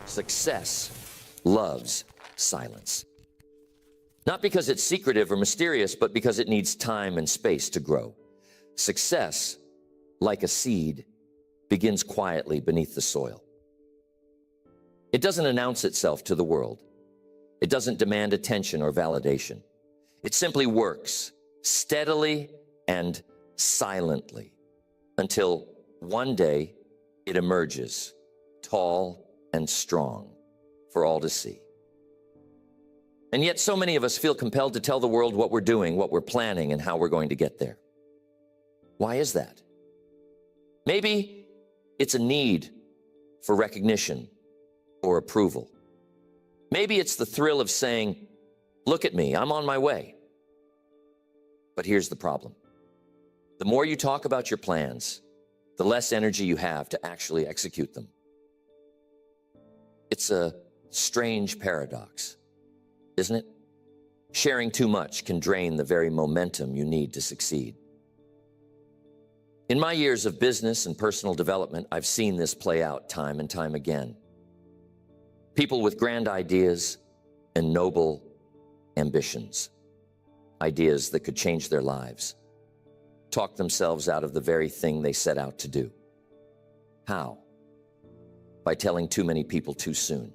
Success loves silence. Not because it's secretive or mysterious, but because it needs time and space to grow. Success, like a seed, begins quietly beneath the soil. It doesn't announce itself to the world. It doesn't demand attention or validation. It simply works steadily and silently until one day it emerges, tall and strong, for all to see. And yet so many of us feel compelled to tell the world what we're doing, what we're planning, and how we're going to get there. Why is that? Maybe it's a need for recognition or approval. Maybe it's the thrill of saying, "Look at me, I'm on my way." But here's the problem. The more you talk about your plans, the less energy you have to actually execute them. It's a strange paradox, isn't it? Sharing too much can drain the very momentum you need to succeed. In my years of business and personal development, I've seen this play out time and time again. People with grand ideas and noble ambitions, ideas that could change their lives, talk themselves out of the very thing they set out to do. How? By telling too many people too soon.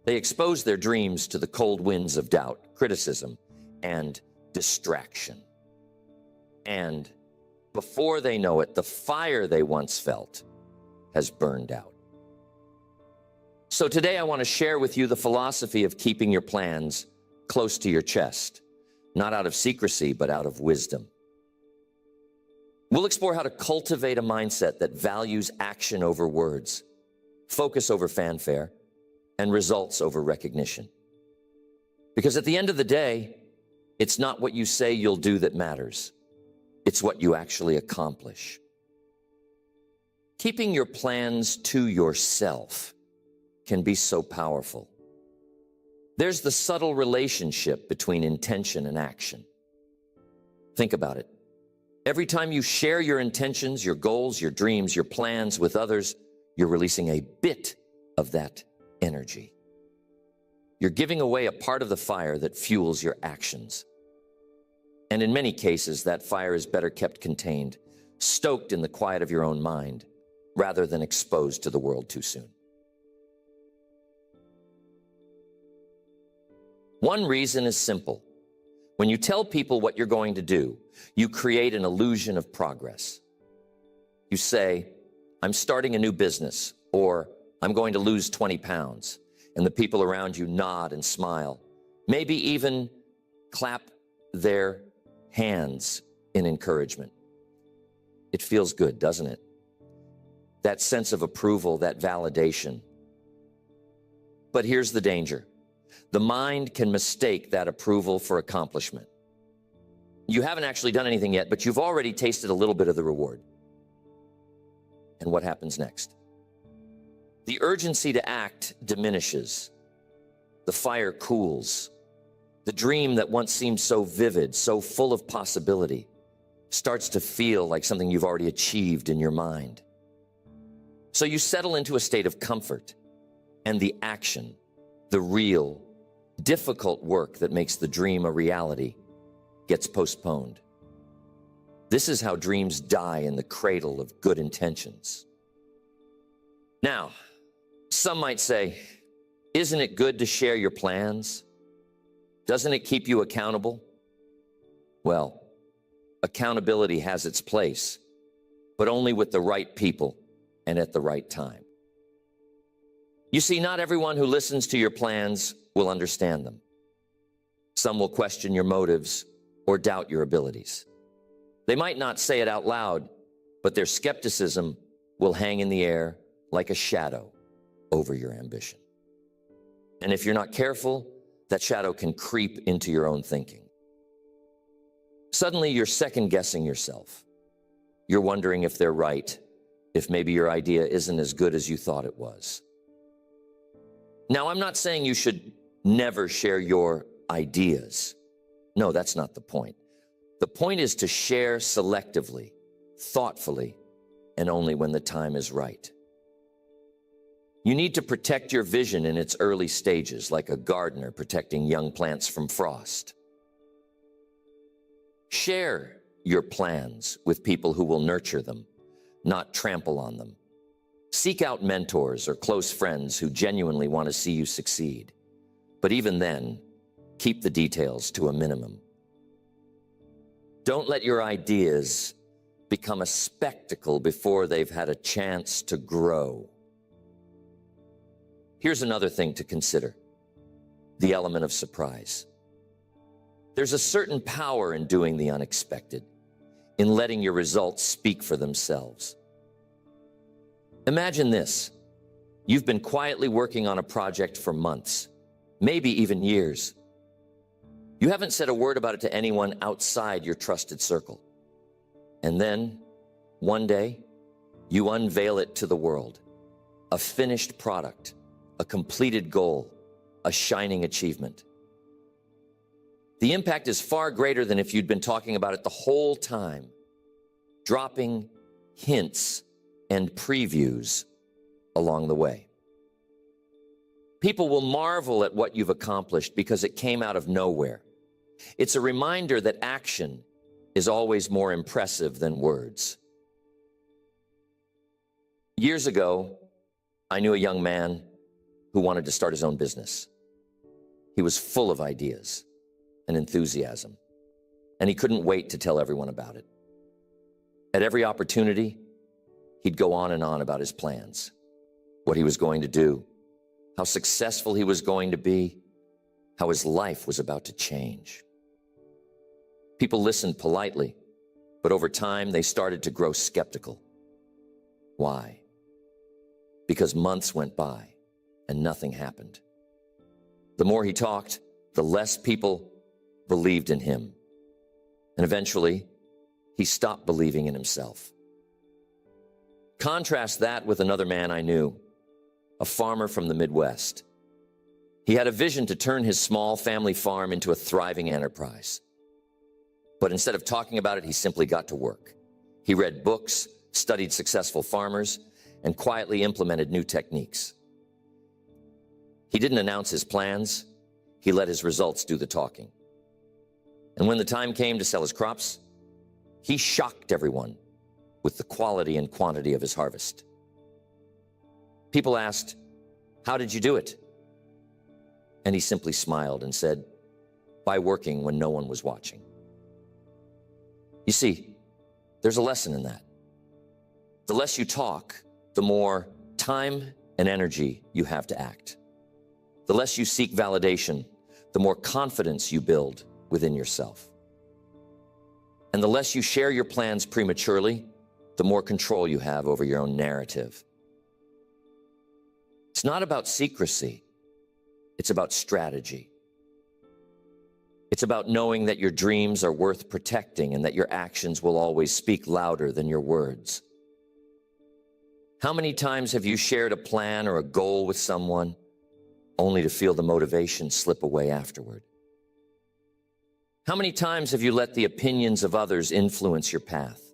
They expose their dreams to the cold winds of doubt, criticism, and distraction. And before they know it, the fire they once felt has burned out. So today I want to share with you the philosophy of keeping your plans close to your chest, not out of secrecy, but out of wisdom. We'll explore how to cultivate a mindset that values action over words, focus over fanfare, and results over recognition. Because at the end of the day, it's not what you say you'll do that matters. It's what you actually accomplish. Keeping your plans to yourself can be so powerful. There's the subtle relationship between intention and action. Think about it. Every time you share your intentions, your goals, your dreams, your plans with others, you're releasing a bit of that energy. You're giving away a part of the fire that fuels your actions. And in many cases, that fire is better kept contained, stoked in the quiet of your own mind, rather than exposed to the world too soon. One reason is simple. When you tell people what you're going to do, you create an illusion of progress. You say, "I'm starting a new business," or "I'm going to lose 20 pounds. And the people around you nod and smile, maybe even clap their hands in encouragement. It feels good, doesn't it? That sense of approval, that validation. But here's the danger. The mind can mistake that approval for accomplishment. You haven't actually done anything yet, but you've already tasted a little bit of the reward. And what happens next? The urgency to act diminishes. The fire cools. The dream that once seemed so vivid, so full of possibility, starts to feel like something you've already achieved in your mind. So you settle into a state of comfort, and the action, the real, difficult work that makes the dream a reality, gets postponed. This is how dreams die in the cradle of good intentions. Now, some might say, isn't it good to share your plans? Doesn't it keep you accountable? Well, accountability has its place, but only with the right people and at the right time. You see, not everyone who listens to your plans will understand them. Some will question your motives or doubt your abilities. They might not say it out loud, but their skepticism will hang in the air like a shadow over your ambition. And if you're not careful, that shadow can creep into your own thinking. Suddenly, you're second-guessing yourself. You're wondering if they're right, if maybe your idea isn't as good as you thought it was. Now, I'm not saying you should never share your ideas. No, that's not the point. The point is to share selectively, thoughtfully, and only when the time is right. You need to protect your vision in its early stages, like a gardener protecting young plants from frost. Share your plans with people who will nurture them, not trample on them. Seek out mentors or close friends who genuinely want to see you succeed. But even then, keep the details to a minimum. Don't let your ideas become a spectacle before they've had a chance to grow. Here's another thing to consider: the element of surprise. There's a certain power in doing the unexpected, in letting your results speak for themselves. Imagine this: you've been quietly working on a project for months, maybe even years. You haven't said a word about it to anyone outside your trusted circle. And then, one day, you unveil it to the world. A finished product, a completed goal, a shining achievement. The impact is far greater than if you'd been talking about it the whole time, dropping hints and previews along the way. People will marvel at what you've accomplished because it came out of nowhere. It's a reminder that action is always more impressive than words. Years ago, I knew a young man who wanted to start his own business. He was full of ideas and enthusiasm, and he couldn't wait to tell everyone about it. At every opportunity, he'd go on and on about his plans, what he was going to do, how successful he was going to be, how his life was about to change. People listened politely, but over time they started to grow skeptical. Why? Because months went by and nothing happened. The more he talked, the less people believed in him. And eventually, he stopped believing in himself. Contrast that with another man I knew, a farmer from the Midwest. He had a vision to turn his small family farm into a thriving enterprise. But instead of talking about it, he simply got to work. He read books, studied successful farmers, and quietly implemented new techniques. He didn't announce his plans. He let his results do the talking. And when the time came to sell his crops, he shocked everyone with the quality and quantity of his harvest. People asked, "How did you do it?" And he simply smiled and said, "By working when no one was watching." You see, there's a lesson in that. The less you talk, the more time and energy you have to act. The less you seek validation, the more confidence you build within yourself. And the less you share your plans prematurely, the more control you have over your own narrative. It's not about secrecy. It's about strategy. It's about knowing that your dreams are worth protecting and that your actions will always speak louder than your words. How many times have you shared a plan or a goal with someone only to feel the motivation slip away afterward? How many times have you let the opinions of others influence your path?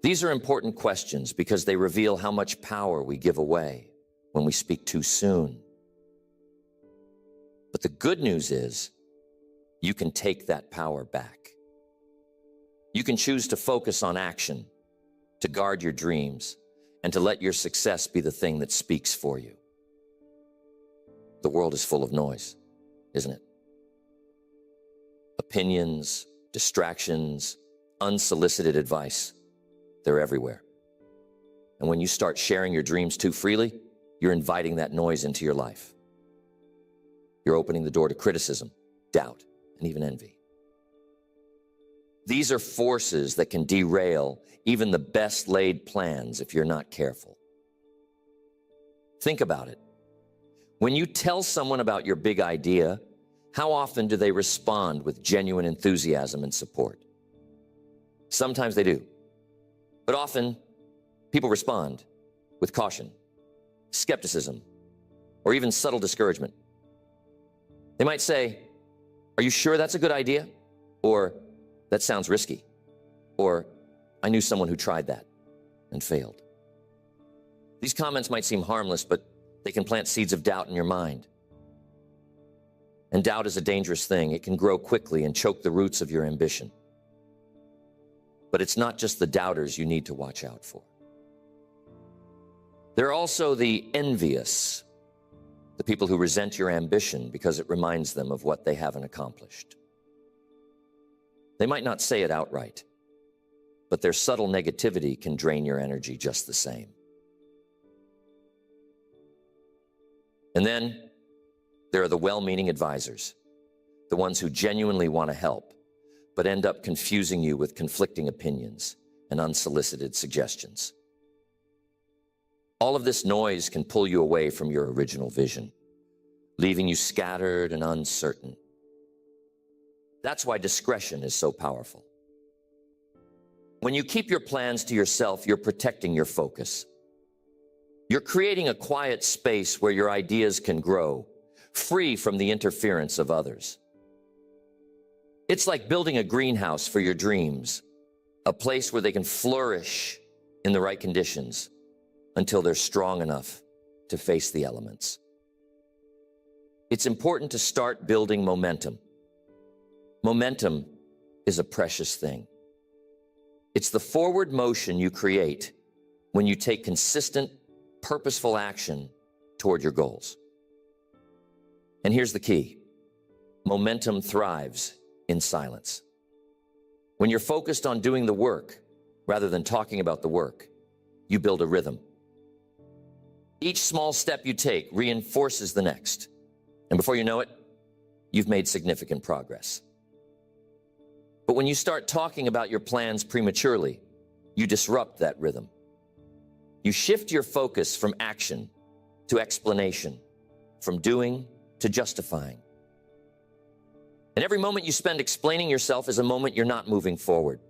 These are important questions because they reveal how much power we give away when we speak too soon. But the good news is, you can take that power back. You can choose to focus on action, to guard your dreams, and to let your success be the thing that speaks for you. The world is full of noise, isn't it? Opinions, distractions, unsolicited advice, they're everywhere. And when you start sharing your dreams too freely, you're inviting that noise into your life. You're opening the door to criticism, doubt, and even envy. These are forces that can derail even the best laid plans if you're not careful. Think about it. When you tell someone about your big idea, how often do they respond with genuine enthusiasm and support? Sometimes they do, but often people respond with caution, skepticism, or even subtle discouragement. They might say, "Are you sure that's a good idea?" Or, "That sounds risky." Or, "I knew someone who tried that and failed." These comments might seem harmless, but they can plant seeds of doubt in your mind. And doubt is a dangerous thing. It can grow quickly and choke the roots of your ambition. But it's not just the doubters you need to watch out for. There are also the envious, the people who resent your ambition because it reminds them of what they haven't accomplished. They might not say it outright, but their subtle negativity can drain your energy just the same. And then there are the well-meaning advisors, the ones who genuinely want to help, but end up confusing you with conflicting opinions and unsolicited suggestions. All of this noise can pull you away from your original vision, leaving you scattered and uncertain. That's why discretion is so powerful. When you keep your plans to yourself, you're protecting your focus. You're creating a quiet space where your ideas can grow, free from the interference of others. It's like building a greenhouse for your dreams, a place where they can flourish in the right conditions until they're strong enough to face the elements. It's important to start building momentum. Momentum is a precious thing. It's the forward motion you create when you take consistent, purposeful action toward your goals. And here's the key. Momentum thrives in silence. When you're focused on doing the work rather than talking about the work, you build a rhythm. Each small step you take reinforces the next. And before you know it, you've made significant progress. But when you start talking about your plans prematurely, you disrupt that rhythm. You shift your focus from action to explanation, from doing to justifying. And every moment you spend explaining yourself is a moment you're not moving forward.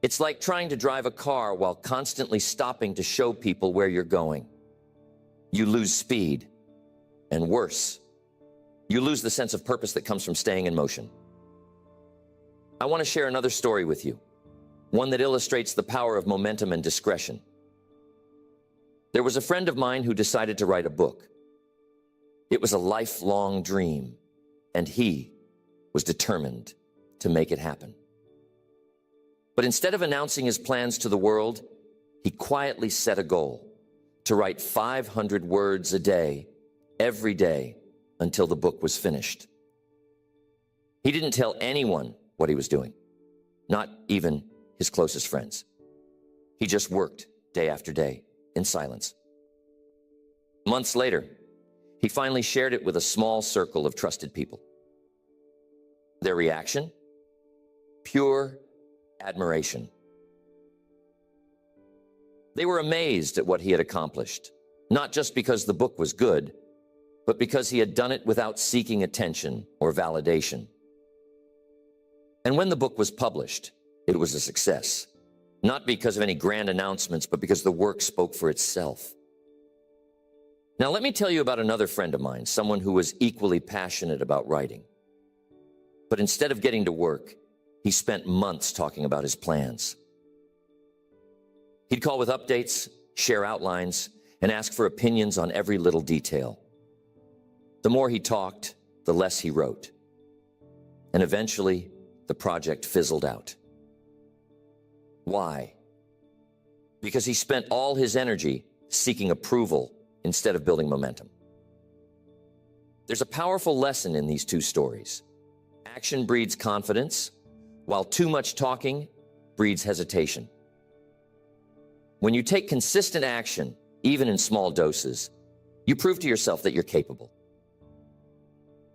It's like trying to drive a car while constantly stopping to show people where you're going. You lose speed, and worse, you lose the sense of purpose that comes from staying in motion. I want to share another story with you, one that illustrates the power of momentum and discretion. There was a friend of mine who decided to write a book. It was a lifelong dream, and he was determined to make it happen. But instead of announcing his plans to the world, he quietly set a goal to write 500 words a day, every day, until the book was finished. He didn't tell anyone what he was doing, not even his closest friends. He just worked day after day in silence. Months later, he finally shared it with a small circle of trusted people. Their reaction? Pure admiration. They were amazed at what he had accomplished, not just because the book was good, but because he had done it without seeking attention or validation. And when the book was published, it was a success, not because of any grand announcements, but because the work spoke for itself. Now, let me tell you about another friend of mine, someone who was equally passionate about writing. But instead of getting to work, he spent months talking about his plans. He'd call with updates, share outlines, and ask for opinions on every little detail. The more he talked, the less he wrote. And eventually, the project fizzled out. Why? Because he spent all his energy seeking approval instead of building momentum. There's a powerful lesson in these two stories. Action breeds confidence, while too much talking breeds hesitation. When you take consistent action, even in small doses, you prove to yourself that you're capable.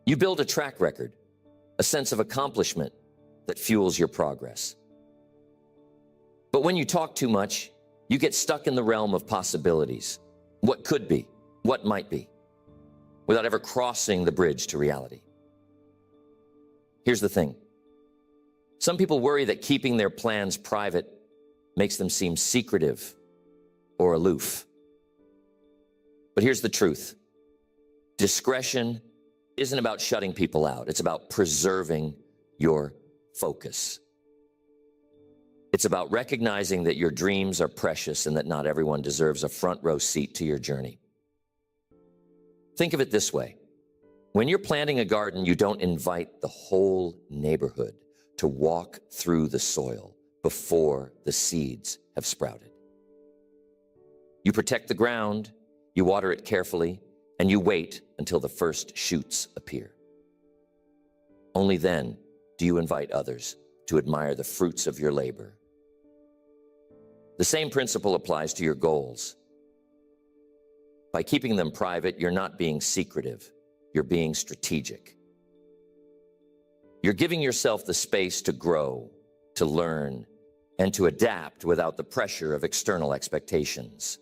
You build a track record, a sense of accomplishment that fuels your progress. But when you talk too much, you get stuck in the realm of possibilities. What could be, what might be, without ever crossing the bridge to reality. Here's the thing. Some people worry that keeping their plans private makes them seem secretive or aloof. But here's the truth. Discretion isn't about shutting people out. It's about preserving your focus. It's about recognizing that your dreams are precious and that not everyone deserves a front row seat to your journey. Think of it this way. When you're planting a garden, you don't invite the whole neighborhood to walk through the soil before the seeds have sprouted. You protect the ground, you water it carefully, and you wait until the first shoots appear. Only then do you invite others to admire the fruits of your labor. The same principle applies to your goals. By keeping them private, you're not being secretive, you're being strategic. You're giving yourself the space to grow, to learn, and to adapt without the pressure of external expectations.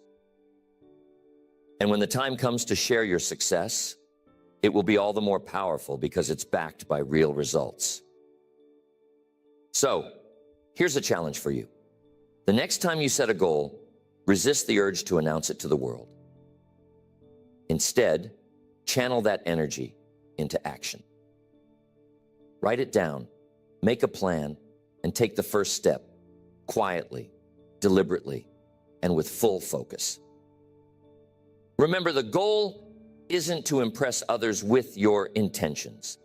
And when the time comes to share your success, it will be all the more powerful because it's backed by real results. So, here's a challenge for you. The next time you set a goal, resist the urge to announce it to the world. Instead, channel that energy into action. Write it down, make a plan, and take the first step, quietly, deliberately, and with full focus. Remember, the goal isn't to impress others with your intentions.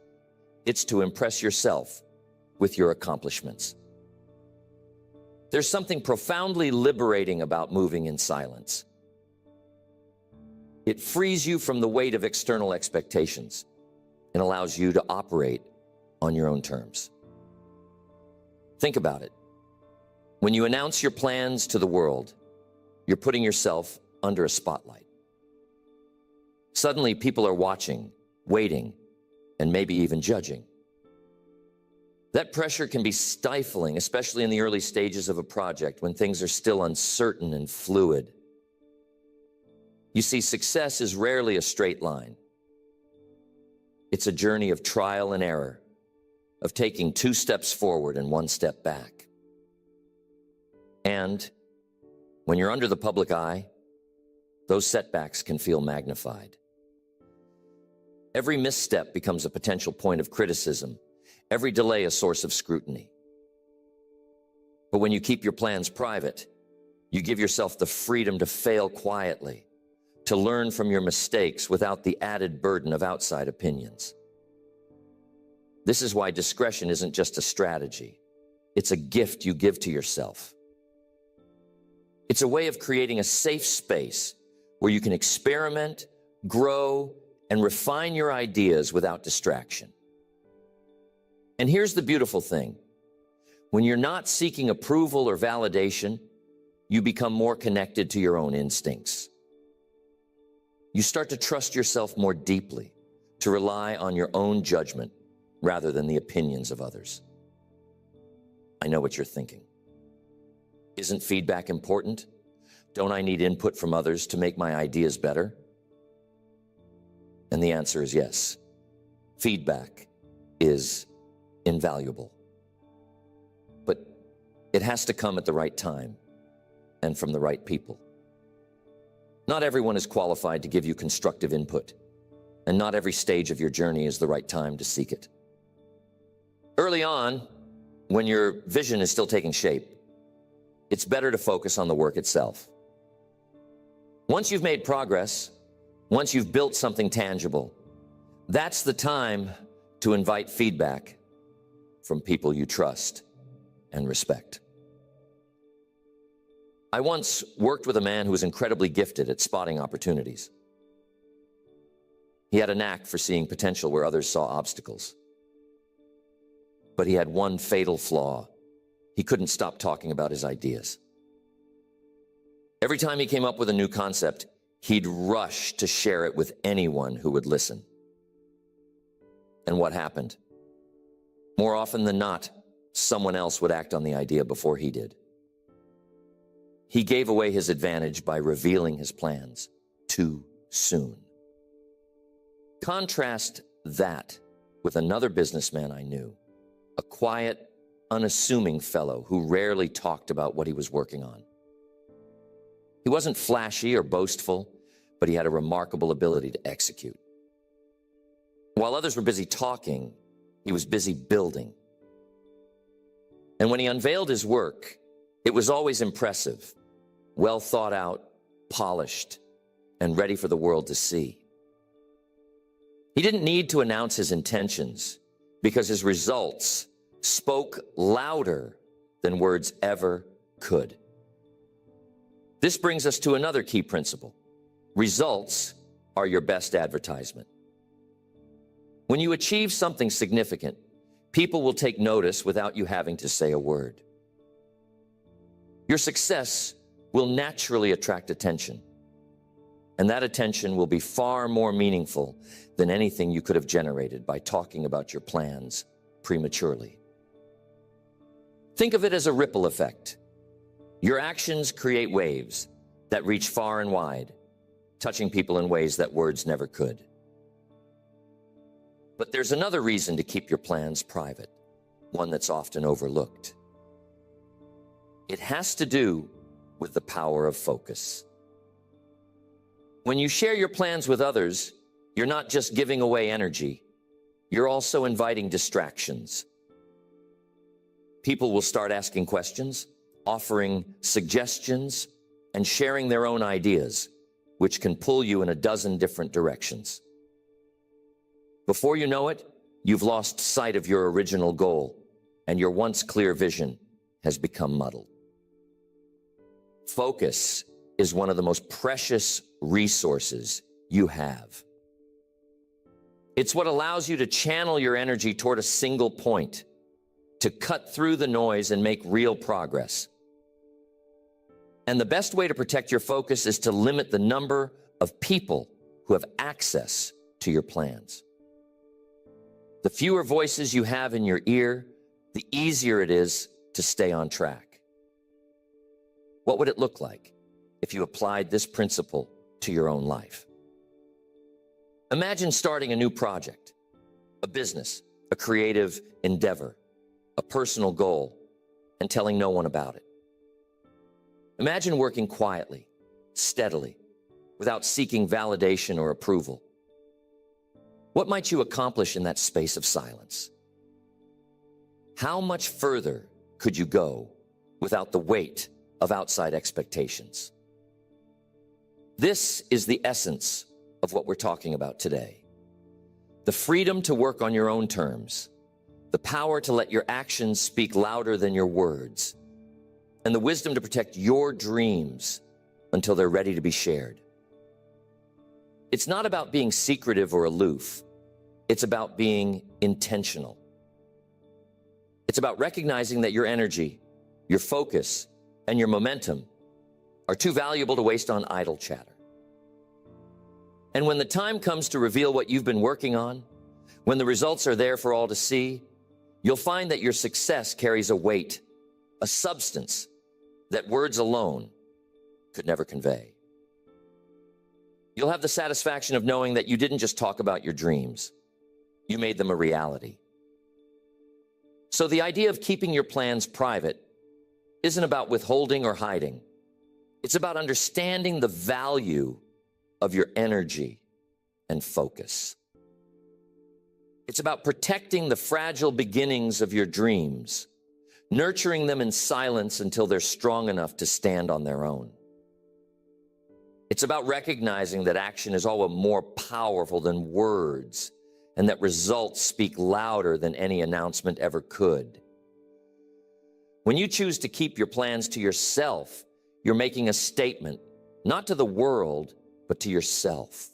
It's to impress yourself with your accomplishments. There's something profoundly liberating about moving in silence. It frees you from the weight of external expectations and allows you to operate on your own terms. Think about it. When you announce your plans to the world, you're putting yourself under a spotlight. Suddenly, people are watching, waiting, and maybe even judging. That pressure can be stifling, especially in the early stages of a project when things are still uncertain and fluid. You see, success is rarely a straight line. It's a journey of trial and error, of taking 2 steps forward and 1 step back. And when you're under the public eye, those setbacks can feel magnified. Every misstep becomes a potential point of criticism, every delay a source of scrutiny. But when you keep your plans private, you give yourself the freedom to fail quietly, to learn from your mistakes without the added burden of outside opinions. This is why discretion isn't just a strategy. It's a gift you give to yourself. It's a way of creating a safe space where you can experiment, grow, and refine your ideas without distraction. And here's the beautiful thing. When you're not seeking approval or validation, you become more connected to your own instincts. You start to trust yourself more deeply, to rely on your own judgment rather than the opinions of others. I know what you're thinking. Isn't feedback important? Don't I need input from others to make my ideas better? And the answer is yes. Feedback is invaluable. But it has to come at the right time and from the right people. Not everyone is qualified to give you constructive input, and not every stage of your journey is the right time to seek it. Early on, when your vision is still taking shape, it's better to focus on the work itself. Once you've made progress, once you've built something tangible, that's the time to invite feedback from people you trust and respect. I once worked with a man who was incredibly gifted at spotting opportunities. He had a knack for seeing potential where others saw obstacles. But he had one fatal flaw. He couldn't stop talking about his ideas. Every time he came up with a new concept, he'd rush to share it with anyone who would listen. And what happened? More often than not, someone else would act on the idea before he did. He gave away his advantage by revealing his plans too soon. Contrast that with another businessman I knew, a quiet, unassuming fellow who rarely talked about what he was working on. He wasn't flashy or boastful, but he had a remarkable ability to execute. While others were busy talking, he was busy building. And when he unveiled his work, It was always impressive, well thought out, polished, and ready for the world to see. He didn't need to announce his intentions because his results spoke louder than words ever could. This brings us to another key principle. Results are your best advertisement. When you achieve something significant, people will take notice without you having to say a word. Your success will naturally attract attention, and that attention will be far more meaningful than anything you could have generated by talking about your plans prematurely. Think of it as a ripple effect. Your actions create waves that reach far and wide, touching people in ways that words never could. But there's another reason to keep your plans private, one that's often overlooked. It has to do with the power of focus. When you share your plans with others, you're not just giving away energy, you're also inviting distractions. People will start asking questions, offering suggestions, and sharing their own ideas, which can pull you in a dozen different directions. Before you know it, you've lost sight of your original goal, and your once clear vision has become muddled. Focus is one of the most precious resources you have. It's what allows you to channel your energy toward a single point, to cut through the noise and make real progress. And the best way to protect your focus is to limit the number of people who have access to your plans. The fewer voices you have in your ear, the easier it is to stay on track. What would it look like if you applied this principle to your own life? Imagine starting a new project, a business, a creative endeavor, a personal goal, and telling no one about it. Imagine working quietly, steadily, without seeking validation or approval. What might you accomplish in that space of silence? How much further could you go without the weight of outside expectations? This is the essence of what we're talking about today. The freedom to work on your own terms, the power to let your actions speak louder than your words, and the wisdom to protect your dreams until they're ready to be shared. It's not about being secretive or aloof. It's about being intentional. It's about recognizing that your energy, your focus, and your momentum are too valuable to waste on idle chatter. And when the time comes to reveal what you've been working on, when the results are there for all to see, you'll find that your success carries a weight, a substance that words alone could never convey. You'll have the satisfaction of knowing that you didn't just talk about your dreams, you made them a reality. So the idea of keeping your plans private isn't about withholding or hiding. It's about understanding the value of your energy and focus. It's about protecting the fragile beginnings of your dreams, nurturing them in silence until they're strong enough to stand on their own. It's about recognizing that action is always more powerful than words, and that results speak louder than any announcement ever could. When you choose to keep your plans to yourself, you're making a statement, not to the world, but to yourself.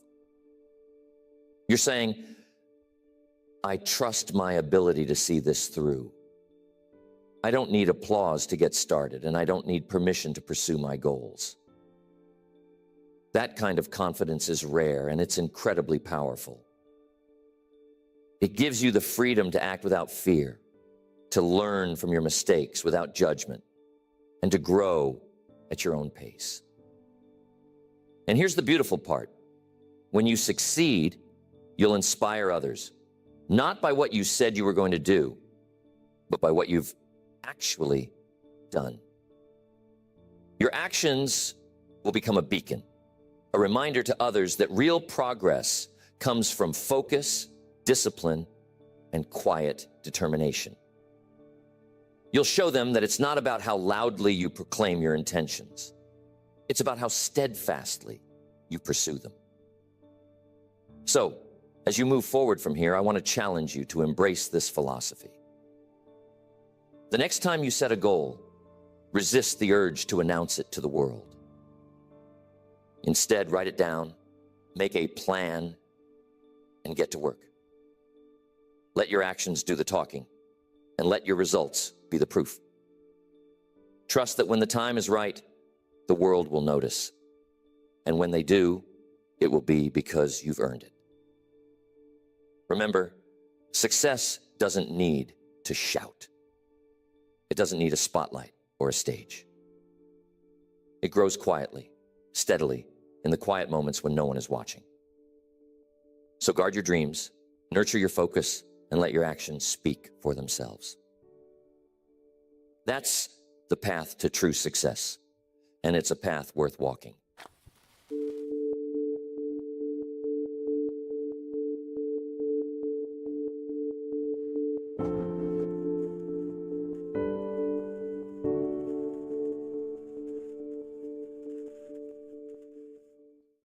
You're saying, I trust my ability to see this through. I don't need applause to get started, and I don't need permission to pursue my goals. That kind of confidence is rare, and it's incredibly powerful. It gives you the freedom to act without fear, to learn from your mistakes without judgment, and to grow at your own pace. And here's the beautiful part. When you succeed, you'll inspire others, not by what you said you were going to do, but by what you've actually done. Your actions will become a beacon, a reminder to others that real progress comes from focus, discipline, and quiet determination. You'll show them that it's not about how loudly you proclaim your intentions. It's about how steadfastly you pursue them. So, as you move forward from here, I want to challenge you to embrace this philosophy. The next time you set a goal, resist the urge to announce it to the world. Instead, write it down, make a plan, and get to work. Let your actions do the talking, and let your results be the proof. Trust that when the time is right, the world will notice. And when they do, it will be because you've earned it. Remember, success doesn't need to shout. It doesn't need a spotlight or a stage. It grows quietly, steadily, in the quiet moments when no one is watching. So guard your dreams, nurture your focus, and let your actions speak for themselves. That's the path to true success, and it's a path worth walking.